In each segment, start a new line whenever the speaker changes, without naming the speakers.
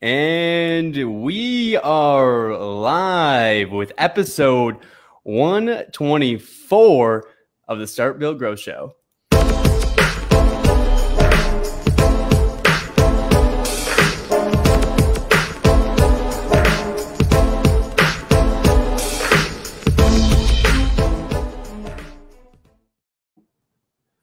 And we are live with episode 124 of the Start, Build, Grow Show.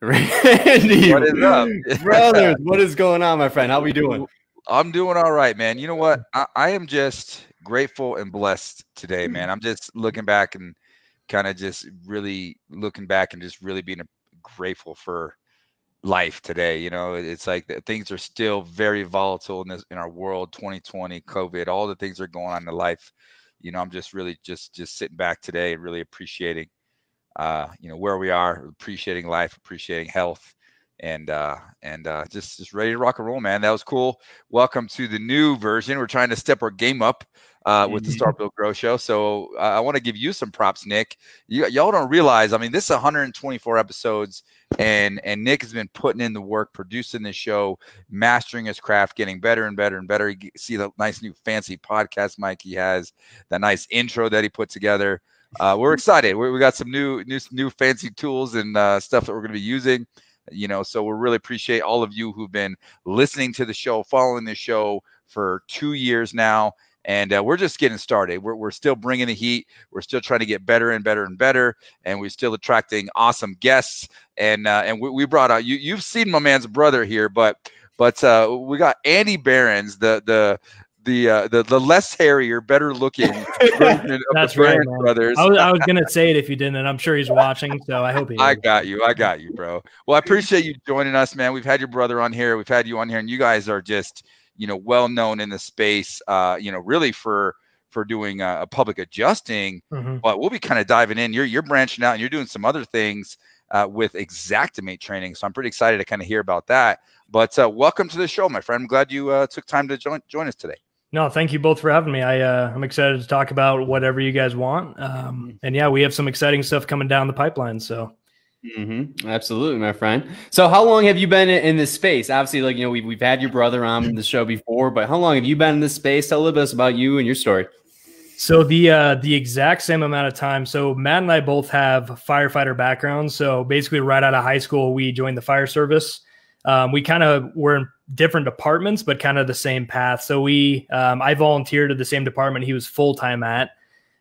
Randy,
what is up?
Brothers, what is going on, my friend? How we doing?
I'm doing all right, man. You know what? I am just grateful and blessed today, man. I'm just looking back and kind of just really looking back and just really being grateful for life today. You know, it's like things are still very volatile in our world. 2020, COVID, all the things that are going on in life. You know, I'm just really just sitting back today and really appreciating you know, where we are, appreciating life, appreciating health, and just ready to rock and roll, man. That was cool. Welcome to the new version. We're trying to step our game up with the Start, Build, Grow Show. So I want to give you some props, Nick. Y'all don't realize, I mean, this is 124 episodes, and Nick has been putting in the work, producing the show, mastering his craft, getting better and better and better. You see the nice new fancy podcast mic he has, that nice intro that he put together. We're excited. We got some new fancy tools and stuff that we're going to be using, you know, so we really appreciate all of you who've been listening to the show, following the show for 2 years now. And we're just getting started. We're still bringing the heat. We're still trying to get better and better and better. And we're still attracting awesome guests. And we brought out, you've seen my man's brother here, but we got Andy Behrens, the less hairier, better looking version of
That's
the Behrens
right,
brothers.
I was gonna say it if you didn't, and I'm sure he's watching, so I hope he is.
I got you, bro. Well, I appreciate you joining us, man. We've had your brother on here, we've had you on here, and you guys are just, you know, well known in the space, you know, really for doing a public adjusting. But we'll be kind of diving in. You're branching out and you're doing some other things with Xactimate training, so I'm pretty excited to kind of hear about that. But welcome to the show, my friend. I'm glad you took time to join us today.
No, thank you both for having me. I'm excited to talk about whatever you guys want. And yeah, we have some exciting stuff coming down the pipeline. So,
Absolutely, my friend. So, how long have you been in this space? Obviously, like, you know, we've had your brother on the show before, but how long have you been in this space? Tell a little bit about you and your story.
So the exact same amount of time. So Matt and I both have firefighter backgrounds. So basically, right out of high school, we joined the fire service. We kind of were in different departments, but kind of the same path. So I volunteered at the same department he was full-time at.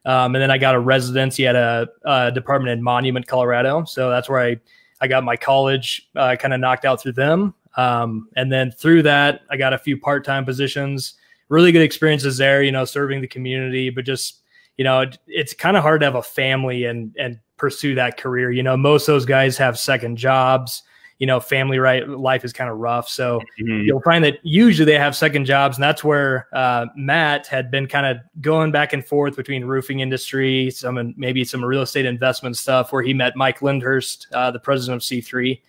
And then I got a residency at a department in Monument, Colorado. So that's where I got my college kind of knocked out through them. And then through that, I got a few part-time positions, really good experiences there, you know, serving the community, but just, you know, it's kind of hard to have a family and pursue that career. You know, most of those guys have second jobs. You know, family life is kind of rough. So you'll find that usually they have second jobs. And that's where Matt had been kind of going back and forth between roofing industry, maybe some real estate investment stuff, where he met Mike Lindhurst, the president of C3.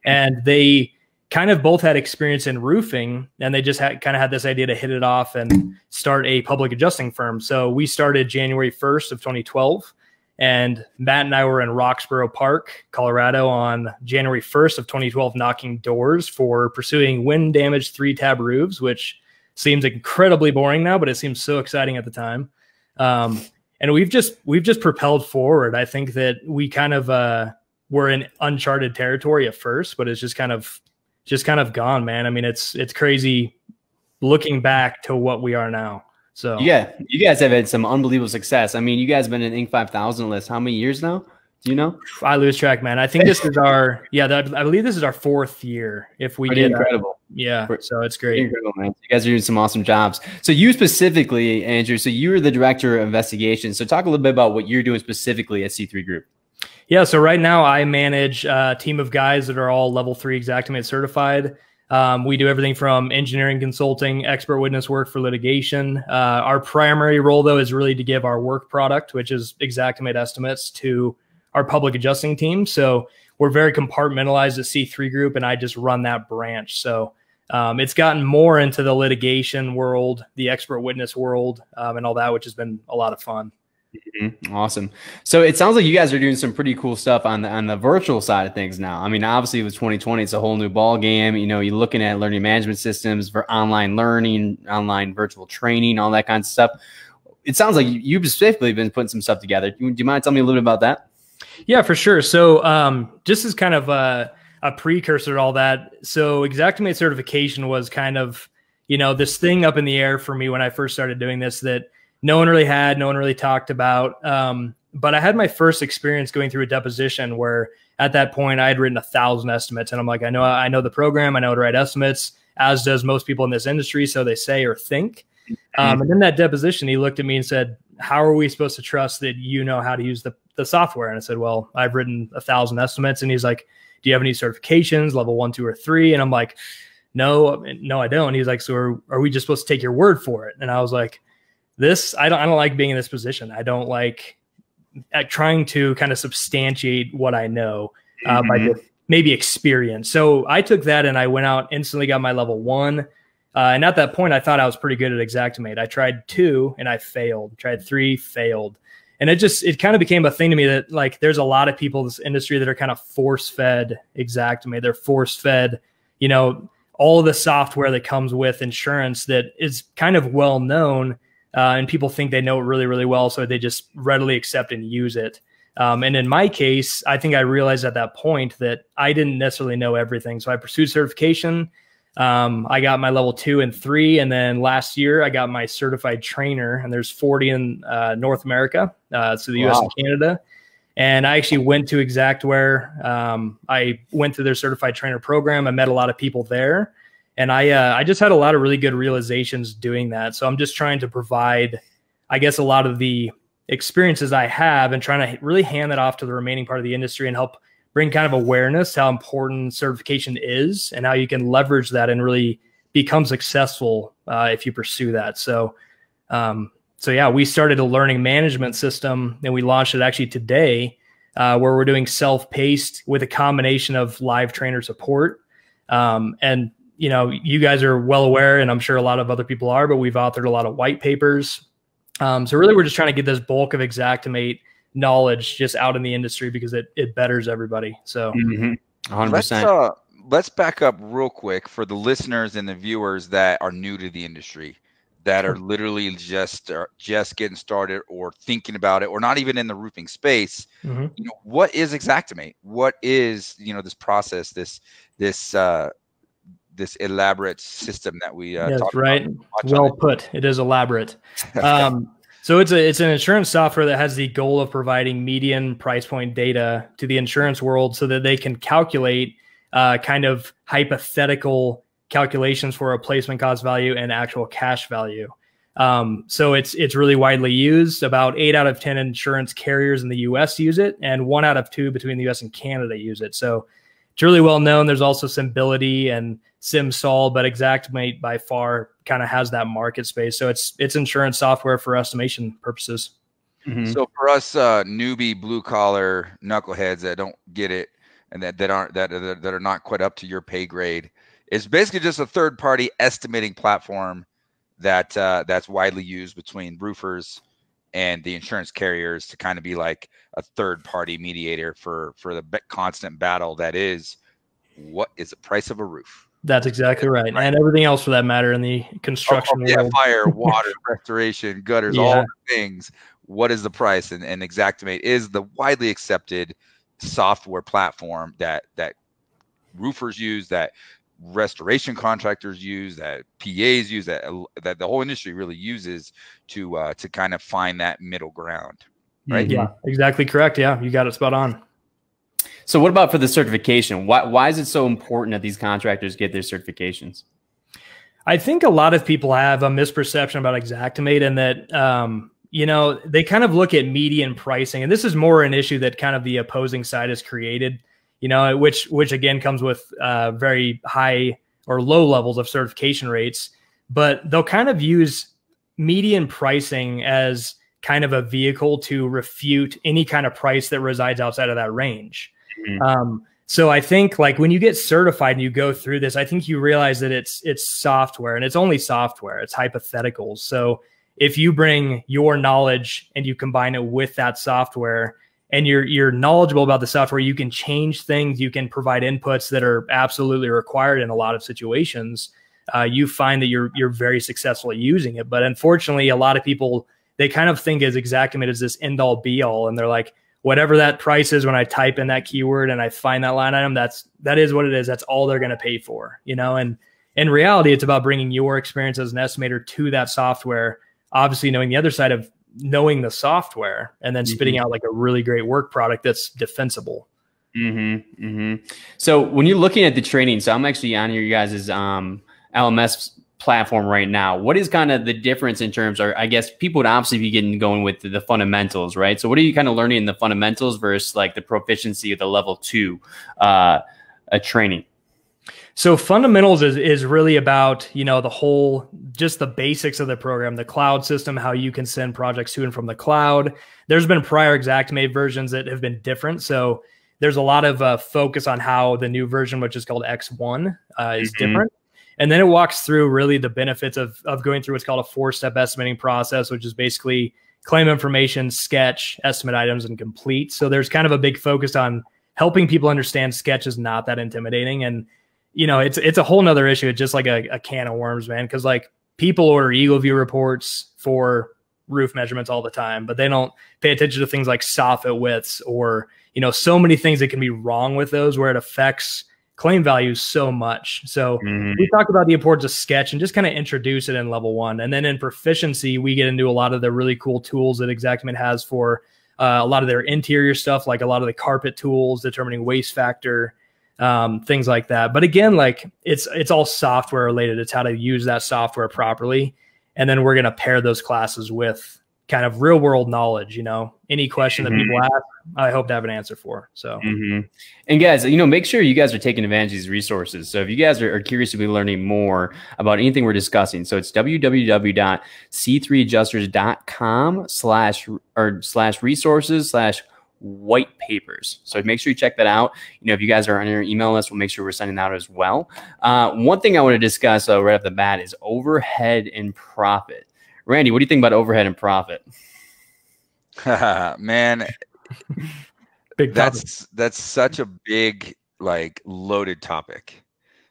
And they kind of both had experience in roofing, and they just kind of had this idea to hit it off and start a public adjusting firm. So we started January 1st of 2012. And Matt and I were in Roxborough Park, Colorado on January 1st of 2012, knocking doors for pursuing wind damaged 3-tab roofs, which seems incredibly boring now, but it seems so exciting at the time. And we've just propelled forward. I think that we kind of were in uncharted territory at first, but it's just kind of gone, man. I mean, it's crazy looking back to what we are now. So
yeah, you guys have had some unbelievable success. I mean, you guys have been in Inc. 5000 list how many years now? Do you know?
I lose track, man. I think this is I believe this is our 4th year. If we
Pretty
did,
incredible.
Yeah. So it's great.
Incredible, man. You guys are doing some awesome jobs. So you specifically, Andrew, so you were the director of investigations. So talk a little bit about what you're doing specifically at C3 Group.
Yeah. So right now I manage a team of guys that are all level 3 Xactimate certified. We do everything from engineering consulting, expert witness work for litigation. Our primary role, though, is really to give our work product, which is Xactimate estimates, to our public adjusting team. So we're very compartmentalized at C3 Group, and I just run that branch. So it's gotten more into the litigation world, the expert witness world, and all that, which has been a lot of fun.
Awesome. So it sounds like you guys are doing some pretty cool stuff on the virtual side of things now. I mean, obviously with 2020, it's a whole new ball game. You know, you're looking at learning management systems for online learning, online virtual training, all that kind of stuff. It sounds like you've specifically been putting some stuff together. Do you mind telling me a little bit about that?
Yeah, for sure. So just as kind of a precursor to all that, so Xactimate certification was kind of, you know, this thing up in the air for me when I first started doing this that no one really talked about. But I had my first experience going through a deposition where at that point I had written 1,000 estimates, and I'm like, I know the program, I know how to write estimates, as does most people in this industry. So they say or think. And in that deposition, he looked at me and said, how are we supposed to trust that you know how to use the software? And I said, well, I've written 1,000 estimates. And he's like, do you have any certifications, level 1, 2, or 3? And I'm like, no, I don't. He's like, so are we just supposed to take your word for it? And I was like, I don't like being in this position. I don't like trying to kind of substantiate what I know by just maybe experience. So I took that and I went out, instantly got my level 1. And at that point, I thought I was pretty good at Xactimate. I tried 2 and I failed. Tried 3, failed. And it kind of became a thing to me that like there's a lot of people in this industry that are kind of force-fed Xactimate. They're force-fed, you know, all of the software that comes with insurance that is kind of well known. And people think they know it really, really well, so they just readily accept and use it. And in my case, I think I realized at that point that I didn't necessarily know everything. So I pursued certification. I got my level 2 and 3. And then last year I got my certified trainer, and there's 40 in North America, so the US and Canada. And I actually went to Xactware. I went through their certified trainer program. I met a lot of people there. And I just had a lot of really good realizations doing that. So I'm just trying to provide, I guess, a lot of the experiences I have and trying to really hand that off to the remaining part of the industry and help bring kind of awareness to how important certification is and how you can leverage that and really become successful if you pursue that. So yeah, we started a learning management system, and we launched it actually today, where we're doing self-paced with a combination of live trainer support. And you know, you guys are well aware, and I'm sure a lot of other people are, but we've authored a lot of white papers. So really, we're just trying to get this bulk of Xactimate knowledge just out in the industry because it betters everybody. So
100%.
Let's back up real quick for the listeners and the viewers that are new to the industry, that are literally just getting started or thinking about it, or not even in the roofing space. You know, what is Xactimate? What is, you know, this process, this elaborate system that we
talked right about? Well put. It is elaborate. So it's an insurance software that has the goal of providing median price point data to the insurance world so that they can calculate kind of hypothetical calculations for replacement cost value and actual cash value. So it's really widely used. About 8 out of 10 insurance carriers in the US use it, and 1 out of 2 between the US and Canada use it. So it's really well known. There's also Symbility and SimSol, but Xactimate by far kind of has that market space. So it's insurance software for estimation purposes.
So for us newbie blue collar knuckleheads that don't get it and that are not quite up to your pay grade, it's basically just a third party estimating platform that's widely used between roofers and the insurance carriers to kind of be like a third party mediator for the constant battle that is, what is the price of a roof?
That's exactly right. And everything else for that matter in the construction world.
Fire, water, restoration, gutters, all the things. What is the price? And Xactimate is the widely accepted software platform that roofers use, that restoration contractors use, that PAs use, that the whole industry really uses to kind of find that middle ground. Right?
Yeah, exactly correct. Yeah, you got it spot on.
So what about for the certification? Why is it so important that these contractors get their certifications?
I think a lot of people have a misperception about Xactimate, and that, you know, they kind of look at median pricing. And this is more an issue that kind of the opposing side has created, you know, which again comes with very high or low levels of certification rates. But they'll kind of use median pricing as kind of a vehicle to refute any kind of price that resides outside of that range. So I think like when you get certified and you go through this, I think you realize that it's software, and it's only software. It's hypotheticals. So if you bring your knowledge and you combine it with that software, and you're knowledgeable about the software, you can change things, you can provide inputs that are absolutely required in a lot of situations. You find that you're very successful at using it. But unfortunately, a lot of people, they kind of think as Xactimate is this end all be all, and they're like, whatever that price is when I type in that keyword and I find that line item, that is what it is. That's all they're going to pay for, you know. And in reality, it's about bringing your experience as an estimator to that software. Obviously, knowing the other side of knowing the software and then spitting out like a really great work product that's defensible.
So when you're looking at the training, so I'm actually on your guys' LMS platform right now. What is kind of the difference in terms, or I guess people would obviously be getting going with the fundamentals, right? So what are you kind of learning in the fundamentals versus like the proficiency of the level 2 training?
So fundamentals is really about, you know, the whole, just the basics of the program, the cloud system, how you can send projects to and from the cloud. There's been prior Xactimate versions that have been different. So there's a lot of focus on how the new version, which is called X1, is different. And then it walks through really the benefits of going through what's called a 4-step estimating process, which is basically claim information, sketch, estimate items, and complete. So there's kind of a big focus on helping people understand sketch is not that intimidating. And you know, it's a whole nother issue. It's just like a can of worms, man. Cause like people order Eagle View reports for roof measurements all the time, but they don't pay attention to things like soffit widths or, you know, so many things that can be wrong with those where it affects claim values so much. So we talked about the importance of sketch and just kind of introduce it in level 1. And then in proficiency, we get into a lot of the really cool tools that Xactimate has for a lot of their interior stuff, like a lot of the carpet tools, determining waste factor, things like that. But again, like it's all software related. It's how to use that software properly. And then we're going to pair those classes with kind of real world knowledge. You know, any question that people ask, I hope to have an answer for. So,
and guys, you know, make sure you guys are taking advantage of these resources. So if you guys are curious to be learning more about anything we're discussing, so it's www.c3adjusters.com/resources/white papers. So make sure you check that out. You know, if you guys are on your email list, we'll make sure we're sending out as well. One thing I want to discuss right off the bat is overhead and profit. Randy, what do you think about overhead and profit?
Man,
big
that's such a big, like, loaded topic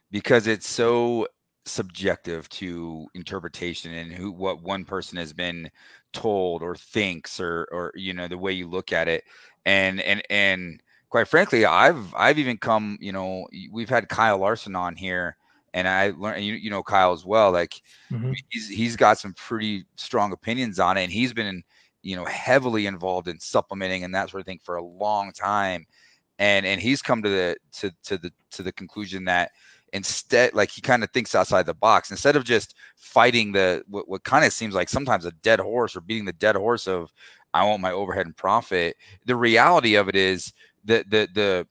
because it's so subjective to interpretation and what one person has been told or thinks or you know, the way you look at it. And quite frankly, I've even come, you know, we've had Kyle Larson on here, and I learned, you know, Kyle as well, like he's got some pretty strong opinions on it, and he's been, you know, heavily involved in supplementing and that sort of thing for a long time. And he's come to the conclusion that instead, like, he kind of thinks outside the box instead of just fighting what kind of seems like sometimes a dead horse or beating the dead horse of I want my overhead and profit. The reality of it is the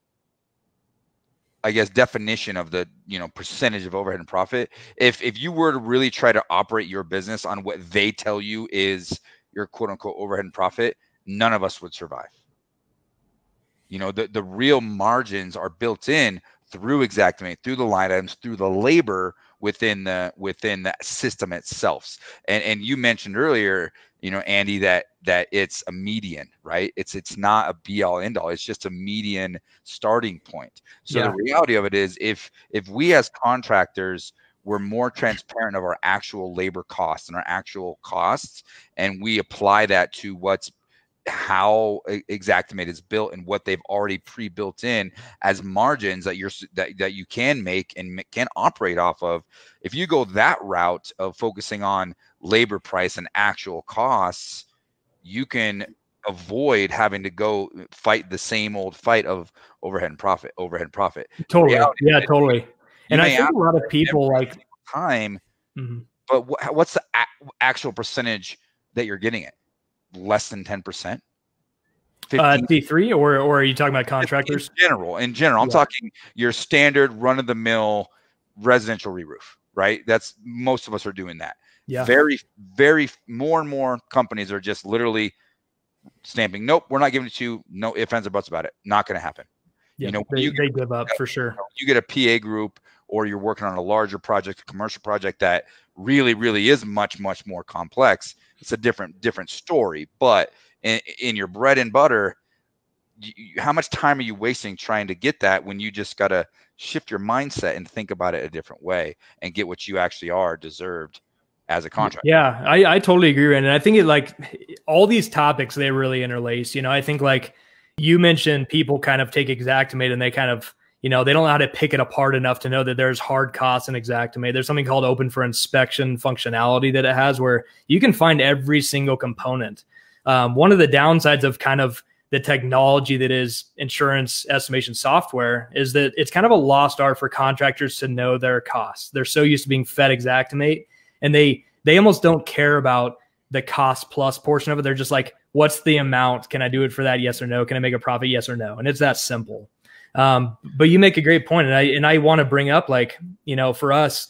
I guess definition of the, you know, percentage of overhead and profit. If you were to really try to operate your business on what they tell you is your quote unquote overhead and profit, none of us would survive. You know, the real margins are built in through Xactimate, through the line items, through the labor within the system itself. And you mentioned earlier, you know, Andy, that it's a median, right? It's not a be all end all. It's just a median starting point. So the reality of it is, if we as contractors were more transparent of our actual labor costs and our actual costs, and we apply that to how Xactimate is built and what they've already pre-built in as margins that you can make and can operate off of. If you go that route of focusing on labor price and actual costs, you can avoid having to go fight the same old fight of overhead and profit.
Totally. Yeah, totally. And I think a lot of people like
time, but what's the actual percentage that you're getting it? Less than 10%?
T3, or are you talking about contractors?
In general, I'm talking your standard run-of-the-mill residential re-roof, right? That's, most of us are doing that. Yeah. Very, very more and more companies are just literally stamping, nope, we're not giving it to you. No ifs, ands, or buts about it. Not going to happen.
Yeah, you know, they give up for sure.
You get a PA group, or you're working on a larger project, a commercial project that really, really is much, much more complex. it's a different story. But in your bread and butter, how much time are you wasting trying to get that when you just got to shift your mindset and think about it a different way and get what you actually are deserved as a contractor?
Yeah, I totally agree, Rand. And I think it, like, all these topics, they really interlace. You know, I think, like you mentioned, people kind of take Xactimate and they kind of, you know, they don't know how to pick it apart enough to know that there's hard costs in Xactimate. There's something called open for inspection functionality that it has where you can find every single component. One of the downsides of kind of the technology that is insurance estimation software is that it's kind of a lost art for contractors to know their costs. They're so used to being fed Xactimate, and they almost don't care about the cost plus portion of it. They're just like, what's the amount? Can I do it for that? Yes or no? Can I make a profit? Yes or no? And it's that simple. But you make a great point. And I want to bring up, like, you know, for us,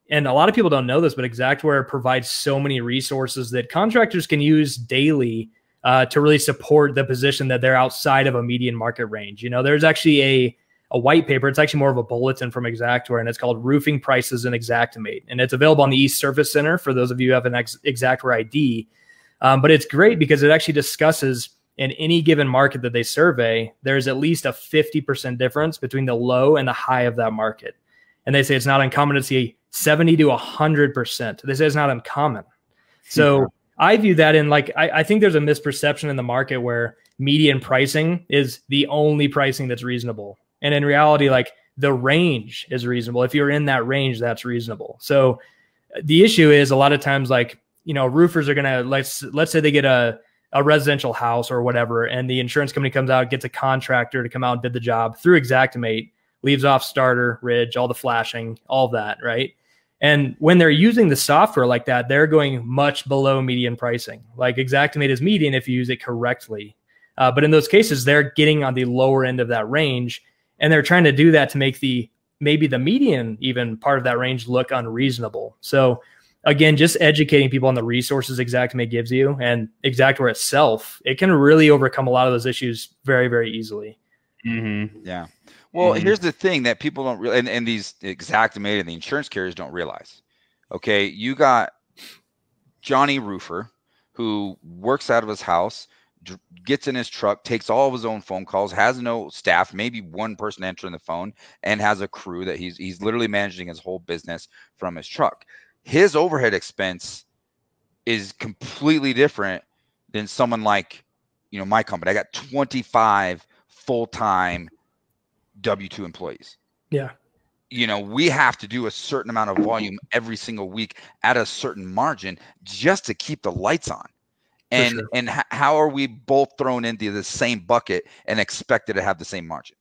and a lot of people don't know this, but Xactware provides so many resources that contractors can use daily to really support the position that they're outside of a median market range. You know, there's actually a white paper. It's actually more of a bulletin from Xactware, and it's called Roofing Prices in Xactimate. And it's available on the East Service Center for those of you who have an Xactware ID. But it's great because it actually discusses in any given market that they survey, there's at least a 50% difference between the low and the high of that market. And they say it's not uncommon to see 70 to 100%. They say it's not uncommon. So I view that in, like, I think there's a misperception in the market where median pricing is the only pricing that's reasonable. And in reality, like, the range is reasonable. If you're in that range, that's reasonable. So the issue is a lot of times, like, you know, roofers are going to, let's say they get a residential house or whatever, and the insurance company comes out, gets a contractor to come out and bid the job through Xactimate, leaves off starter, ridge, all the flashing, all that, right? And when they're using the software like that, they're going much below median pricing. Like, Xactimate is median if you use it correctly. But in those cases, they're getting on the lower end of that range, and they're trying to do that to make maybe the median even part of that range look unreasonable. So again, just educating people on the resources Xactimate gives you, and Xactware itself, it can really overcome a lot of those issues very, very easily.
Mm-hmm.
Yeah. Well, here's the thing that people don't really, and these Xactimate and the insurance carriers don't realize. Okay, you got Johnny Roofer, who works out of his house, gets in his truck, takes all of his own phone calls, has no staff, maybe one person answering the phone, and has a crew that he's literally managing his whole business from his truck. His overhead expense is completely different than someone like, you know, my company. I got 25 full-time W-2 employees.
Yeah.
You know, we have to do a certain amount of volume every single week at a certain margin just to keep the lights on. And
sure.
And how are we both thrown into the same bucket and expected to have the same margin?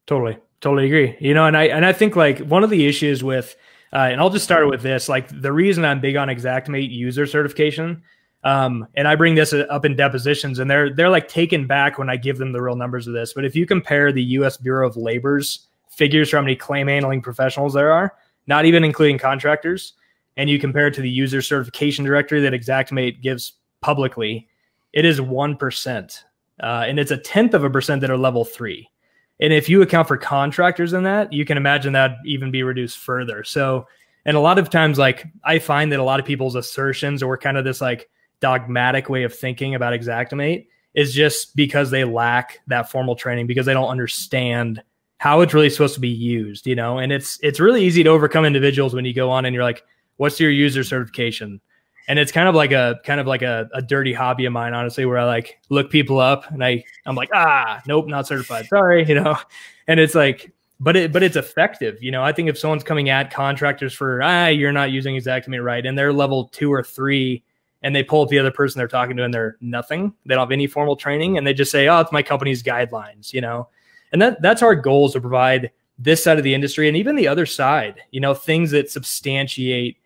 Totally
agree. You know, and I think, like, one of the issues with and I'll just start with this, like, the reason I'm big on Xactimate user certification, and I bring this up in depositions, and they're like taken back when I give them the real numbers of this. But if you compare the U.S. Bureau of Labor's figures for how many claim handling professionals there are, not even including contractors, and you compare it to the user certification directory that Xactimate gives publicly, it is 1%. And it's 0.1% that are level 3. And if you account for contractors in that, you can imagine that even be reduced further. So, and a lot of times, like, I find that a lot of people's assertions or kind of this, like, dogmatic way of thinking about Xactimate is just because they lack that formal training, because they don't understand how it's really supposed to be used, you know? And it's really easy to overcome individuals when you go on and you're like, what's your user certification? And it's kind of like a dirty hobby of mine, honestly, where I, like, look people up and I'm like, nope, not certified. Sorry, you know? And it's like, but it's effective. You know, I think if someone's coming at contractors for, you're not using Xactimate right, and they're level 2 or 3, and they pull up the other person they're talking to and they're nothing, they don't have any formal training, and they just say, it's my company's guidelines, you know? And that's our goal, is to provide this side of the industry and even the other side, you know, things that substantiate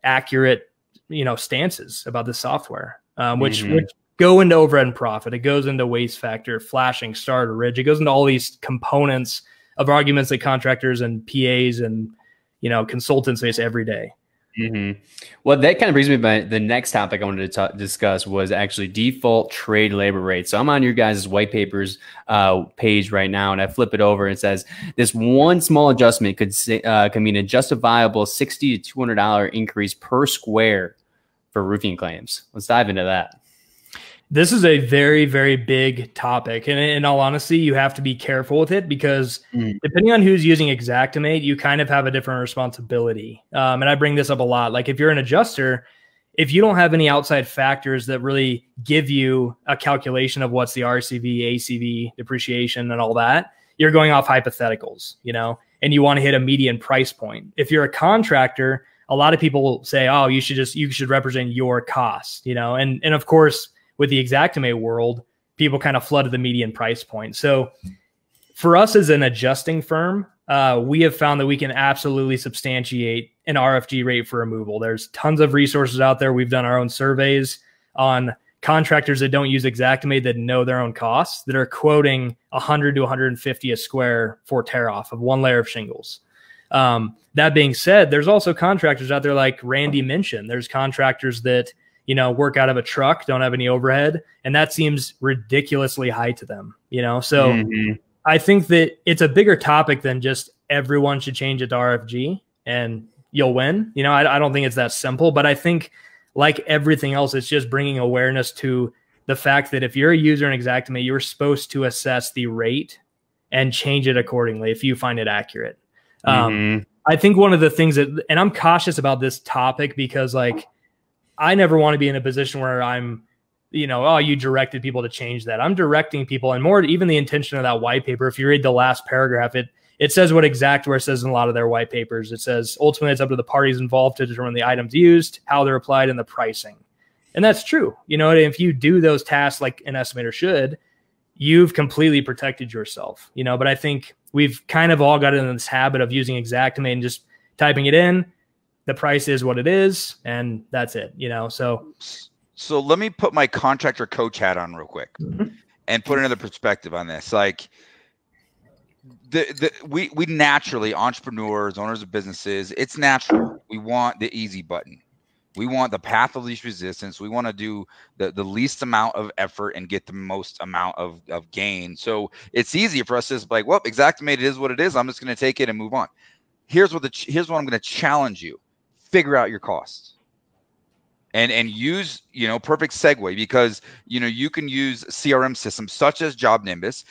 accurate, you know, stances about the software, which go into overhead and profit. It goes into waste factor, flashing, starter, ridge. It goes into all these components of arguments that contractors and PAs and, you know, consultants face every day.
Well, that kind of brings me to the next topic I wanted to discuss was actually default trade labor rates. So I'm on your guys' white papers page right now, and I flip it over and it says this one small adjustment could mean a justifiable $60 to $200 increase per square for roofing claims? Let's dive into that.
This is a very, very big topic. And in all honesty, you have to be careful with it because depending on who's using Xactimate, you kind of have a different responsibility. And I bring this up a lot. Like if you're an adjuster, if you don't have any outside factors that really give you a calculation of what's the RCV, ACV, depreciation, and all that, you're going off hypotheticals, you know, and you want to hit a median price point. If you're a contractor, a lot of people will say, oh, you should represent your cost, you know, and of course, with the Xactimate world, people kind of flooded the median price point. So for us as an adjusting firm, we have found that we can absolutely substantiate an RFG rate for removal. There's tons of resources out there. We've done our own surveys on contractors that don't use Xactimate that know their own costs that are quoting 100 to 150 a square for tear off of one layer of shingles. That being said, there's also contractors out there like Randy mentioned. There's contractors that, you know, work out of a truck, don't have any overhead, and that seems ridiculously high to them, you know? So I think that it's a bigger topic than just everyone should change it to RFG and you'll win. You know, I don't think it's that simple, but I think like everything else, it's just bringing awareness to the fact that if you're a user in Xactimate, you're supposed to assess the rate and change it accordingly if you find it accurate. I think one of the things that, and I'm cautious about this topic because like, I never want to be in a position where I'm, you know, oh, you directed people to change that. I'm directing people, and more even the intention of that white paper. If you read the last paragraph, it says what Xactware says in a lot of their white papers. It says ultimately it's up to the parties involved to determine the items used, how they're applied, and the pricing. And that's true. You know, if you do those tasks like an estimator should, you've completely protected yourself. You know, but I think we've kind of all got in this habit of using Xactimate and just typing it in. The price is what it is, and that's it, you know? So
let me put my contractor coach hat on real quick and put another perspective on this. Like we naturally, entrepreneurs, owners of businesses, it's natural. We want the easy button. We want the path of least resistance. We want to do the least amount of effort and get the most amount of gain. So it's easier for us to just be like, well, Xactimate is what it is. I'm just going to take it and move on. Here's what I'm going to challenge you. Figure out your costs and use, you know, perfect segue because, you know, you can use CRM systems such as Job Nimbus.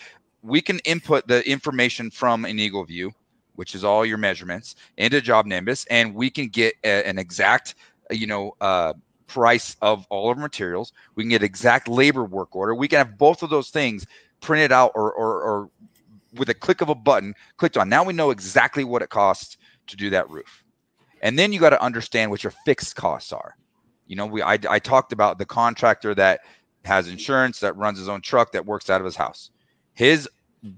We can input the information from an Eagle View, which is all your measurements, into Job Nimbus, and we can get an exact, you know, price of all of our materials. We can get exact labor work order. We can have both of those things printed out or with a click of a button clicked on. Now we know exactly what it costs to do that roof. And then you got to understand what your fixed costs are. You know, I talked about the contractor that has insurance, that runs his own truck, that works out of his house. His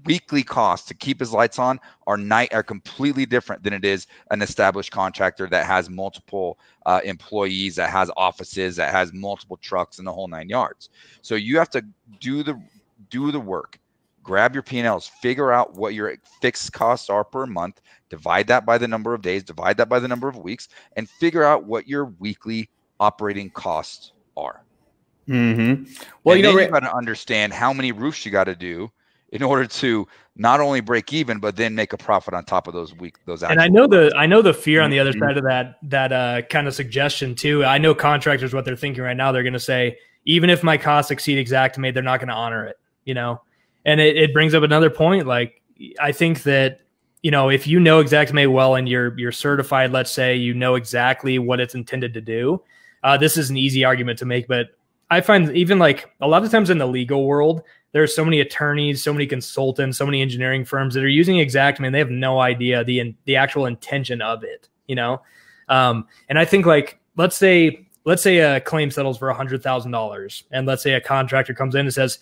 weekly costs to keep his lights on are completely different than it is an established contractor that has multiple employees, that has offices, that has multiple trucks, and the whole 9 yards. So you have to do the work. Grab your P&Ls, figure out what your fixed costs are per month, divide that by the number of days, divide that by the number of weeks, and figure out what your weekly operating costs are. Well, and you know, you got to understand how many roofs you got to do in order to not only break even, but then make a profit on top of those hours.
And I know the fear on the other side of that kind of suggestion too. I know contractors, what they're thinking right now, they're going to say, even if my costs exceed Xactimate, they're not going to honor it, you know? And it brings up another point. Like, I think that, you know, if you know Xactimate well and you're certified, let's say you know exactly what it's intended to do, this is an easy argument to make. But I find even like a lot of times in the legal world, there's so many attorneys, so many consultants, so many engineering firms that are using Xactimate. They have no idea the actual intention of it, you know? And I think like, let's say a claim settles for $100,000 and let's say a contractor comes in and says,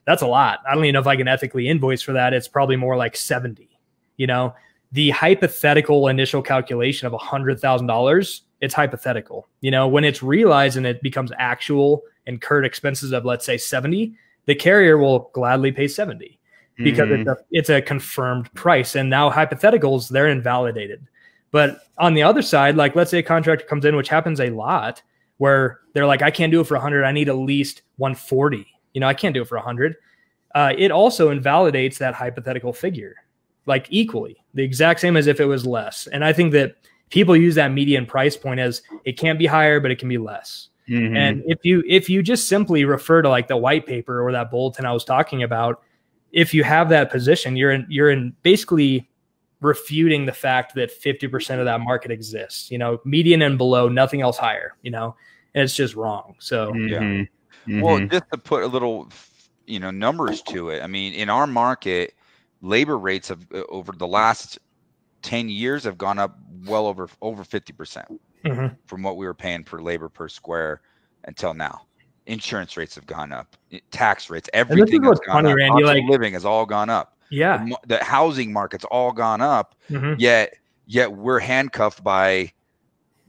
that's a lot. I don't even know if I can ethically invoice for that. It's probably more like 70, you know, the hypothetical initial calculation of $100,000, it's hypothetical, you know, when it's realized and it becomes actual incurred expenses of, let's say 70, the carrier will gladly pay 70 because it's a confirmed price. And now hypotheticals, they're invalidated. But on the other side, like let's say a contractor comes in, which happens a lot, where they're like, I can't do it for 100. I need at least 140. You know, I can't do it for 100. It also invalidates that hypothetical figure, like equally, the exact same as if it was less. And I think that people use that median price point as it can't be higher, but it can be less. And if you just simply refer to like the white paper or that bulletin I was talking about, if you have that position, you're in basically refuting the fact that 50% of that market exists, median and below, nothing else higher, and it's just wrong. So,
Well, just to put a little, numbers to it. I mean, in our market, labor rates have over the last 10 years have gone up well over 50% from what we were paying per labor per square until now. Insurance rates have gone up, tax rates, everything has gone up.
Randy,
cost of living has all gone up.
Yeah,
the housing market's all gone up. Yet we're handcuffed by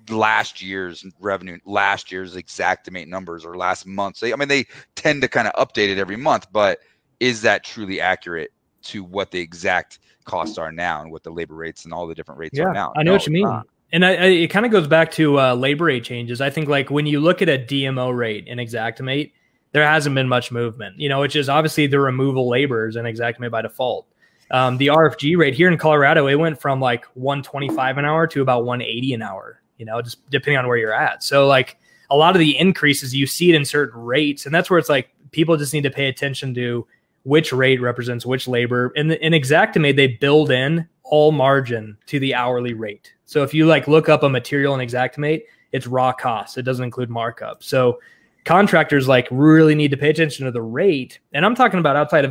last year's revenue, last year's Xactimate numbers, or last month. So, I mean, they tend to kind of update it every month, but is that truly accurate to what the exact costs are now and what the labor rates and all the different rates are now?
I know what you mean. And it kind of goes back to labor rate changes. I think like when you look at a DMO rate in Xactimate, there hasn't been much movement, which is obviously the removal laborers in Xactimate by default. The RFG rate here in Colorado, it went from like 125 an hour to about 180 an hour, just depending on where you're at. So like a lot of the increases, you see it in certain rates. And that's where it's like people just need to pay attention to which rate represents which labor. And in Xactimate, they build in all margin to the hourly rate. So if you like look up a material in Xactimate, it's raw costs. It doesn't include markup. So contractors like really need to pay attention to the rate. And I'm talking about outside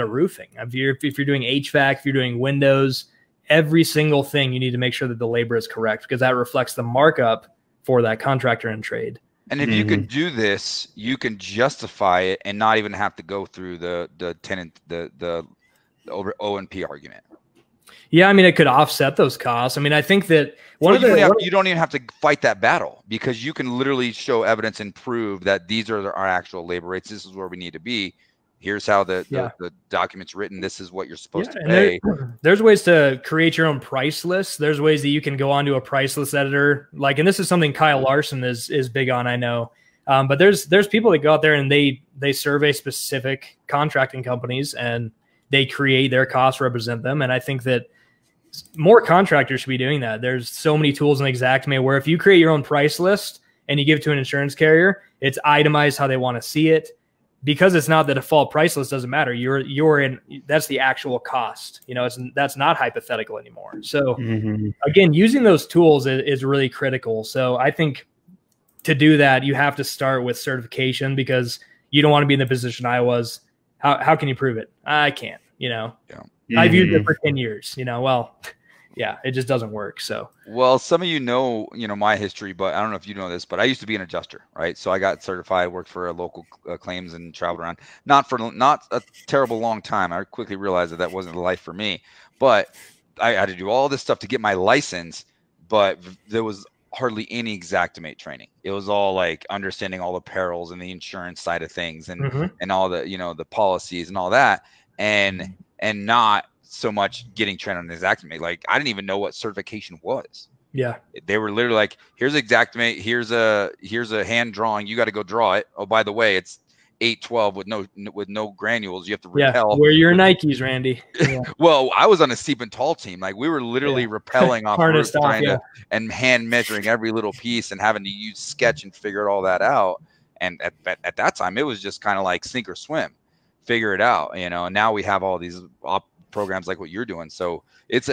of roofing. If you're doing HVAC, if you're doing windows, every single thing, you need to make sure that the labor is correct, because that reflects the markup for that contractor and trade.
And if you can do this, you can justify it and not even have to go through the tenant, the O&P argument.
Yeah, I mean, it could offset those costs. I mean, I think that
you don't even have to fight that battle, because you can literally show evidence and prove that these are our actual labor rates. This is where we need to be. Here's how the document's written. This is what you're supposed to pay.
There's ways to create your own price list. There's ways that you can go onto a price list editor. Like, and this is something Kyle Larson is big on, I know. But there's people that go out there and they survey specific contracting companies and they create their costs, represent them. And I think that more contractors should be doing that. There's so many tools in Xactimate where if you create your own price list and you give it to an insurance carrier, it's itemized how they want to see it. Because it's not the default price list, doesn't matter. You're in, that's the actual cost. That's not hypothetical anymore. So again, using those tools is really critical. So I think to do that, you have to start with certification, because you don't want to be in the position I was. How can you prove it? I can't, I've used it for 10 years, well, yeah, it just doesn't work. So,
well, some of know my history, but I don't know if you know this, but I used to be an adjuster, right? So I got certified, worked for a local claims, and traveled around, not a terrible long time. I quickly realized that wasn't the life for me, but I had to do all this stuff to get my license, but there was hardly any Xactimate training. It was all like understanding all the perils and the insurance side of things and all the, the policies and all that. And not so much getting trained on Xactimate. Like, I didn't even know what certification was.
Yeah.
They were literally like, here's Xactimate, here's a hand drawing. You got to go draw it. Oh, by the way, it's 812 with no granules. You have to repel.
Yeah, wear your Nikes, Randy. Yeah.
Well, I was on a steep and tall team. Like, we were literally rappelling off roofs, and hand measuring every little piece and having to use sketch and figure all that out. And at that time, it was just kind of like sink or swim, figure it out, And now we have all these programs like what you're doing. So it's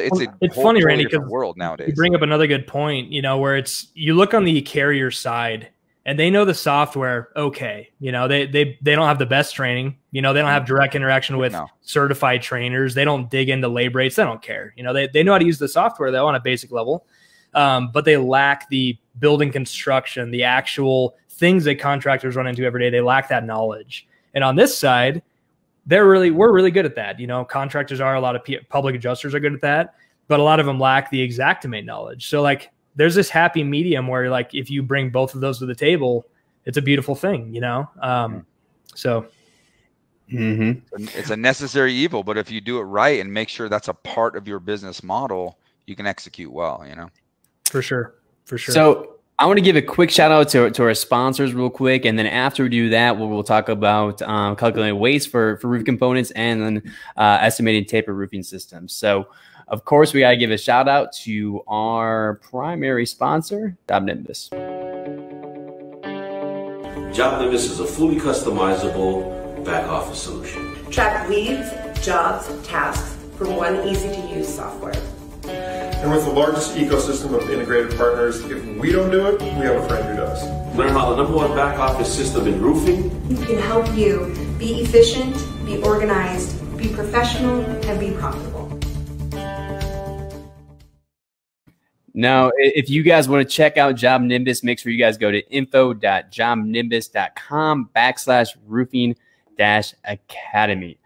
funny, Randy, because
world nowadays.
You bring up another good point, where you look on the carrier side and they know the software. Okay. They don't have the best training, they don't have direct interaction with certified trainers. They don't dig into labor rates. They don't care. They know how to use the software though on a basic level. But they lack the building construction, the actual things that contractors run into every day. They lack that knowledge. And on this side, we're really good at that. Contractors are, a lot of public adjusters are good at that, but a lot of them lack the Xactimate knowledge. So like, there's this happy medium where like, if you bring both of those to the table, it's a beautiful thing, So
it's a necessary evil, but if you do it right and make sure that's a part of your business model, you can execute well,
For sure.
So I want to give a quick shout out to our sponsors real quick. And then after we do that, we'll talk about calculating waste for roof components and then estimating taper roofing systems. So of course, we got to give a shout out to our primary sponsor, Nimbus.
Job Nimbus is a fully customizable back office solution.
Track leads, jobs, tasks from one easy-to-use software.
And with the largest ecosystem of integrated partners, if we don't do it, we have a friend who does.
Learn about the #1 back office system in roofing.
We can help you be efficient, be organized, be professional, and be profitable.
Now, if you guys want to check out Job Nimbus, make sure you guys go to info.jobnimbus.com/roofing-academy.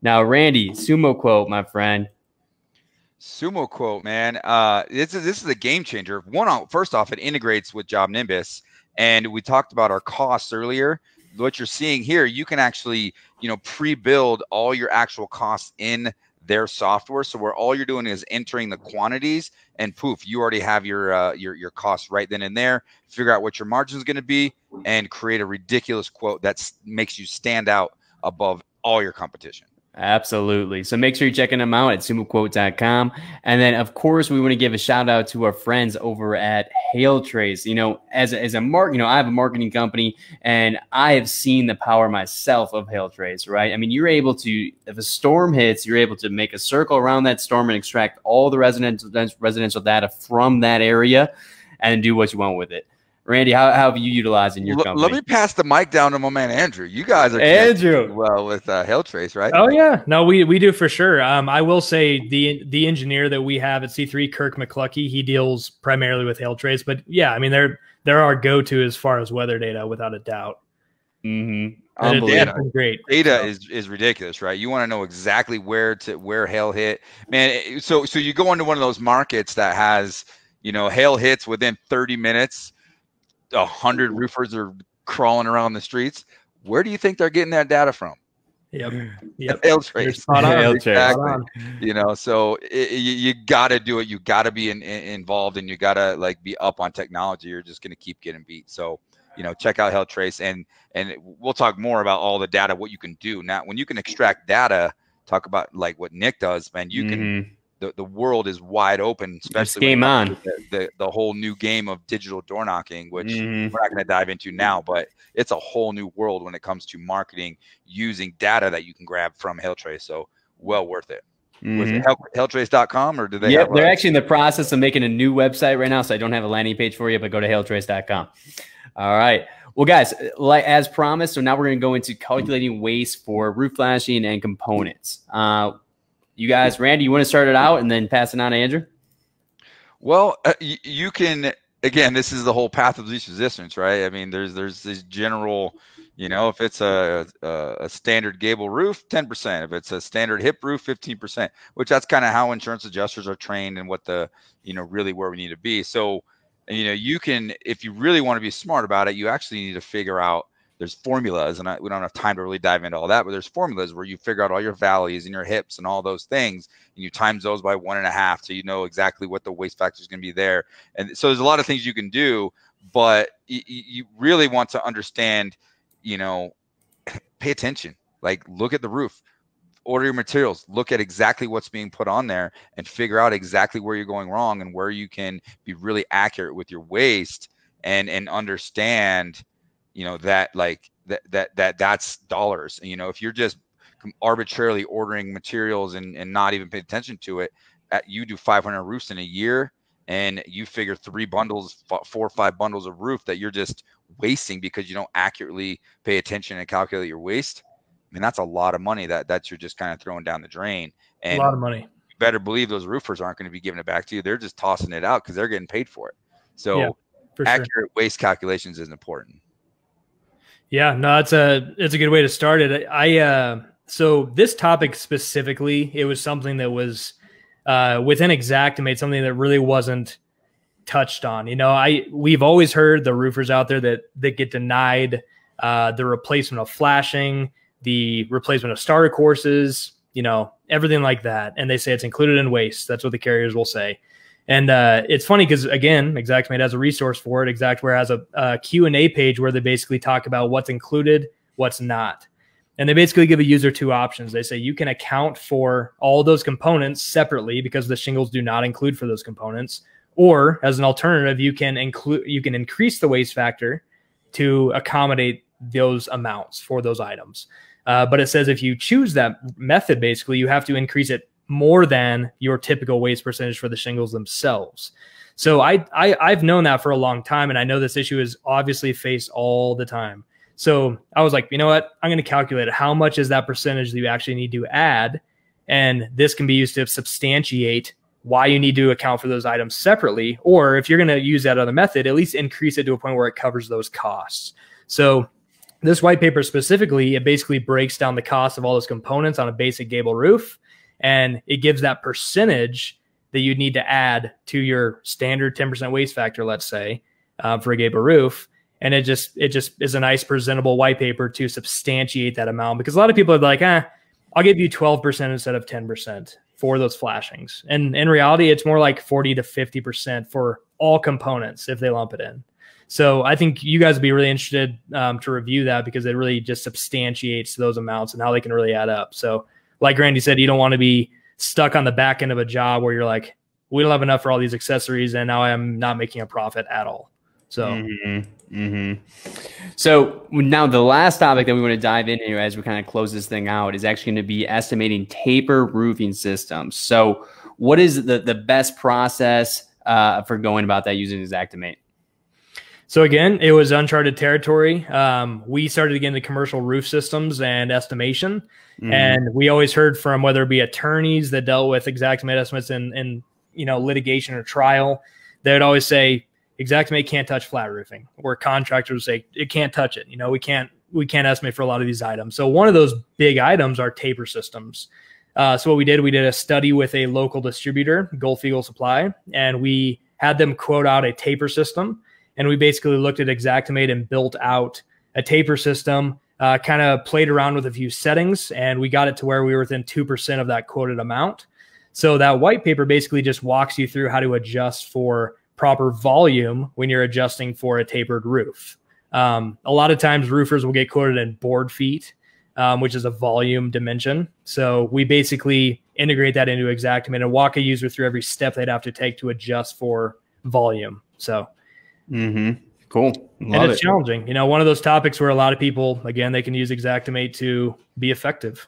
Now, Randy, sumo quote, my friend.
Sumo quote, man. This is a game changer. First off, it integrates with Job Nimbus, and we talked about our costs earlier. What you're seeing here, you can actually, pre-build all your actual costs in their software. So where all you're doing is entering the quantities, and poof, you already have your costs right then and there. Figure out what your margin is going to be, and create a ridiculous quote that makes you stand out above all your competition.
Absolutely. So make sure you're checking them out at sumoquote.com. And then, of course, we want to give a shout out to our friends over at HailTrace. As a I have a marketing company, and I have seen the power myself of HailTrace, right? I mean, you're able to, if a storm hits, you're able to make a circle around that storm and extract all the residential data from that area and do what you want with it. Randy, how have you utilized in your company?
Let me pass the mic down to my man, Andrew. You guys are
Andrew
well with HailTrace, right?
Oh, yeah. No, we do for sure. I will say the engineer that we have at C3, Kirk McCluckey, he deals primarily with HailTrace. But, yeah, I mean, they're our go-to as far as weather data, without a doubt.
Mm-hmm.
Great.
Data is ridiculous, right? You want to know exactly where hail hit. Man, so you go into one of those markets that has, hail hits within 30 minutes. 100 roofers are crawling around the streets. Where do you think they're getting that data from?
Yep.
HailTrace.
HailTrace.
So you got to do it. You got to be involved, and you got to be up on technology. You're just going to keep getting beat. So, check out HailTrace, and we'll talk more about all the data, what you can do. Now, when you can extract data, talk about what Nick does, man, you can. The world is wide open, especially
game on
the whole new game of digital door knocking, which we're not going to dive into now, but it's a whole new world when it comes to marketing using data that you can grab from HailTrace. So well worth it. Was it HailTrace.com, or do they?
Yep, they're actually in the process of making a new website right now, so I don't have a landing page for you, but go to HailTrace.com. All right. Well, guys, as promised, so now we're going to go into calculating waste for roof flashing and components. You guys, Randy, you want to start it out and then pass it on to Andrew?
Well, you can, again, this is the whole path of least resistance, right? I mean, there's this general, if it's a standard gable roof, 10%. If it's a standard hip roof, 15%, which that's kind of how insurance adjusters are trained and what really where we need to be. So, you can, if you really want to be smart about it, you actually need to figure out, there's formulas, and we don't have time to really dive into all that, but there's formulas where you figure out all your valleys and your hips and all those things, and you times those by 1.5, so you know exactly what the waste factor is going to be there. And so there's a lot of things you can do, but you really want to understand, pay attention, look at the roof, order your materials, look at exactly what's being put on there, and figure out exactly where you're going wrong and where you can be really accurate with your waste and understand that's dollars. And, if you're just arbitrarily ordering materials and not even paying attention to it, you do 500 roofs in a year, and you figure 4 or 5 bundles of roof that you're just wasting because you don't accurately pay attention and calculate your waste. I mean, that's a lot of money that you're just kind of throwing down the drain. And
a lot of money.
You better believe those roofers aren't going to be giving it back to you. They're just tossing it out because they're getting paid for it. So accurate waste calculations is important.
Yeah, no, it's a good way to start it. So this topic specifically, it was something that was within Xactimate, something that really wasn't touched on. We've always heard the roofers out there that get denied the replacement of flashing, the replacement of starter courses, everything like that. And they say it's included in waste. That's what the carriers will say. And it's funny because, again, Xactimate has a resource for it. Xactware has a Q&A page where they basically talk about what's included, what's not. And they basically give a user 2 options. They say you can account for all those components separately because the shingles do not include for those components. Or as an alternative, you can increase the waste factor to accommodate those amounts for those items. But it says if you choose that method, basically, you have to increase it more than your typical waste percentage for the shingles themselves. So I've known that for a long time, and I know this issue is obviously faced all the time. So I was like, you know what? I'm going to calculate it. How much is that percentage that you actually need to add? And this can be used to substantiate why you need to account for those items separately. Or if you're going to use that other method, at least increase it to a point where it covers those costs. So this white paper specifically, it basically breaks down the cost of all those components on a basic gable roof. And it gives that percentage that you'd need to add to your standard 10% waste factor, let's say, for a gable roof. And it just is a nice presentable white paper to substantiate that amount, because a lot of people are like, I'll give you 12% instead of 10% for those flashings. And in reality, it's more like 40 to 50% for all components if they lump it in. So I think you guys would be really interested to review that, because it really just substantiates those amounts and how they can really add up. So like Randy said, you don't want to be stuck on the back end of a job where you're like, we don't have enough for all these accessories, and now I'm not making a profit at all. So,
So now the last topic that we want to dive into as we kind of close this thing out is actually going to be estimating taper roofing systems. So what is the best process for going about that using Xactimate?
So again, it was uncharted territory. We started to get into commercial roof systems and estimation. And we always heard from, whether it be attorneys that dealt with Xactimate estimates in litigation or trial, they would always say, Xactimate can't touch flat roofing, or contractors would say it can't touch it. We can't estimate for a lot of these items. So one of those big items are taper systems. So what we did a study with a local distributor, Gulf Eagle Supply, and we had them quote out a taper system. And we basically looked at Xactimate and built out a taper system, kind of played around with a few settings, and we got it to where we were within 2% of that quoted amount. So that white paper basically just walks you through how to adjust for proper volume when you're adjusting for a tapered roof. A lot of times roofers will get quoted in board feet, which is a volume dimension. So we basically integrate that into Xactimate and walk a user through every step they'd have to take to adjust for volume. So
cool.
And it's challenging. One of those topics where a lot of people, again, they can use Xactimate to be effective.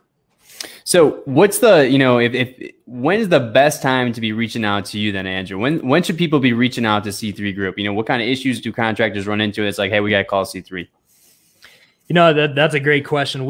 So what's the, when's the best time to be reaching out to you then, Andrew? When should people be reaching out to C3 Group? What kind of issues do contractors run into? It's like, hey, we got to call C3.
That's a great question.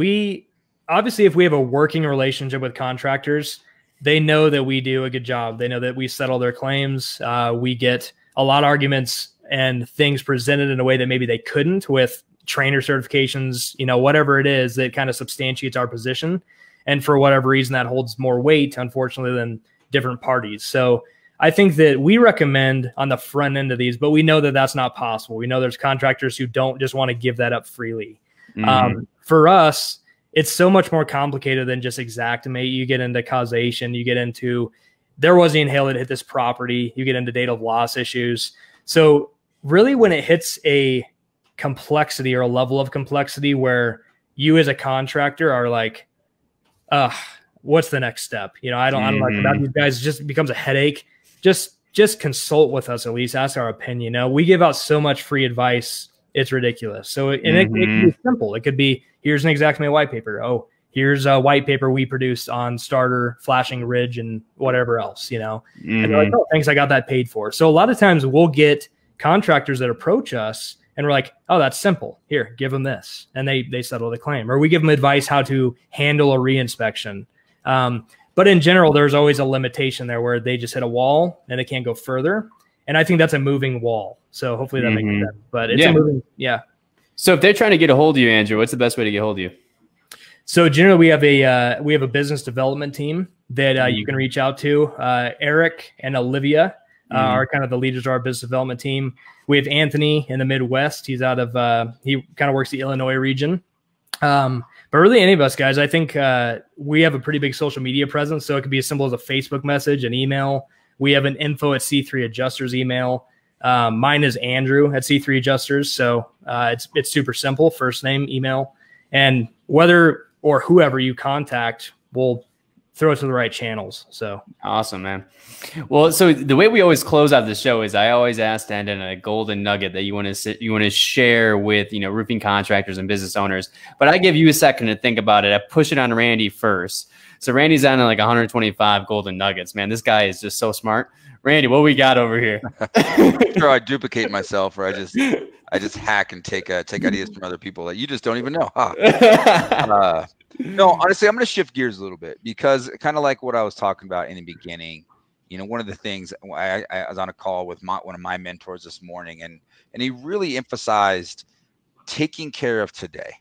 Obviously, if we have a working relationship with contractors, they know that we do a good job. They know that we settle their claims. We get a lot of arguments and things presented in a way that maybe they couldn't with trainer certifications, whatever it is that kind of substantiates our position. And for whatever reason, that holds more weight, unfortunately, than different parties. So I think that we recommend on the front end of these, but we know that that's not possible. We know there's contractors who don't just want to give that up freely. For us, it's so much more complicated than just Xactimate. You get into causation, you get into there was the hail that hit this property, you get into date of loss issues. So really, when it hits a complexity or a level of complexity where you as a contractor are like, what's the next step? I don't like about these guys. It just becomes a headache. Just consult with us, at least ask our opinion. We give out so much free advice. It's ridiculous. So, it can be simple. It could be, here's an Xactimate white paper. Oh, here's a white paper we produced on starter, flashing ridge, and whatever else, And they're like, oh, thanks, I got that paid for. So a lot of times we'll get contractors that approach us and we're like, oh, that's simple. Here, give them this. And they settle the claim. Or we give them advice how to handle a reinspection. But in general, there's always a limitation there where they just hit a wall and it can't go further. And I think that's a moving wall. So hopefully that makes sense. But it's a moving,
So if they're trying to get a hold of you, Andrew, what's the best way to get a hold of you?
So generally we have a business development team that you can reach out to. Eric and Olivia are kind of the leaders of our business development team. We have Anthony in the Midwest. He's out of he kind of works the Illinois region. But really any of us guys, I think we have a pretty big social media presence. So it could be as simple as a Facebook message, an email. We have an info@C3 Adjusters email. Mine is Andrew at C3 Adjusters. So it's super simple, first name, email. And whether or whoever you contact will throw it to the right channels. So
awesome, man. Well, so the way we always close out the show is I always ask to end in a golden nugget that you want to share with, roofing contractors and business owners. But I give you a second to think about it. I push it on Randy first. So Randy's on like 125 golden nuggets, man. This guy is just so smart. Randy, what we got over here?
Sure, I duplicate myself, or I just hack and take ideas from other people that you just don't even know. Huh? No, honestly, I'm going to shift gears a little bit, because kind of like what I was talking about in the beginning, one of the things I was on a call with one of my mentors this morning, and he really emphasized taking care of today.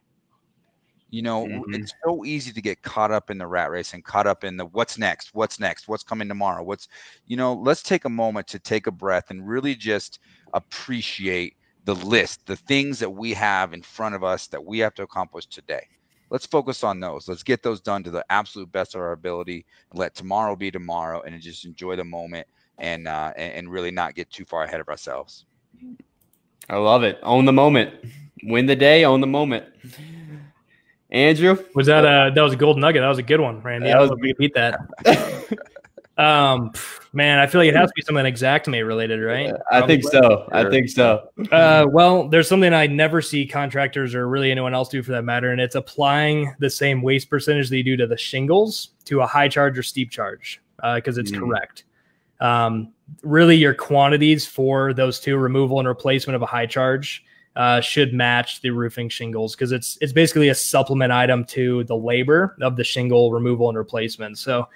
It's so easy to get caught up in the rat race and caught up in the what's next, what's coming tomorrow, let's take a moment to take a breath and really just appreciate the list, the things that we have in front of us that we have to accomplish today. Let's focus on those. Let's get those done to the absolute best of our ability, and let tomorrow be tomorrow, and just enjoy the moment and really not get too far ahead of ourselves.
I love it. Own the moment. Win the day, own the moment. Andrew?
Was that was a gold nugget. That was a good one, Randy. I don't know if we could beat that. Man, I feel like it has to be something Xactimate related, right?
I think so. I think so.
Well, there's something I never see contractors or really anyone else do for that matter, and it's applying the same waste percentage that you do to the shingles to a high charge or steep charge, because it's correct. Really, your quantities for those two, removal and replacement of a high charge, should match the roofing shingles, because it's basically a supplement item to the labor of the shingle removal and replacement. So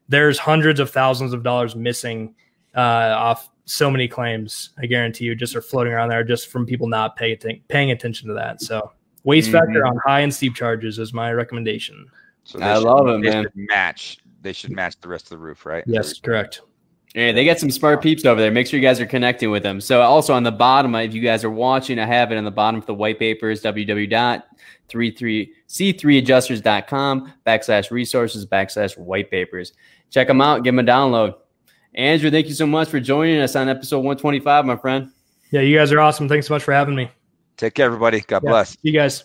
there's hundreds of thousands of dollars missing off so many claims, I guarantee you, just are floating around there just from people not paying attention to that. So waste factor on high and steep charges is my recommendation.
So
I love it, man.
They should match the rest of the roof, right?
Yes, correct.
Yeah, they got some smart peeps over there. Make sure you guys are connecting with them. So also on the bottom, if you guys are watching, I have it on the bottom for the white papers, www.c3adjusters.com/resources/white papers. Check them out. Give them a download. Andrew, thank you so much for joining us on episode 125, my friend.
Yeah, you guys are awesome. Thanks so much for having me.
Take care, everybody. God bless.
See you guys.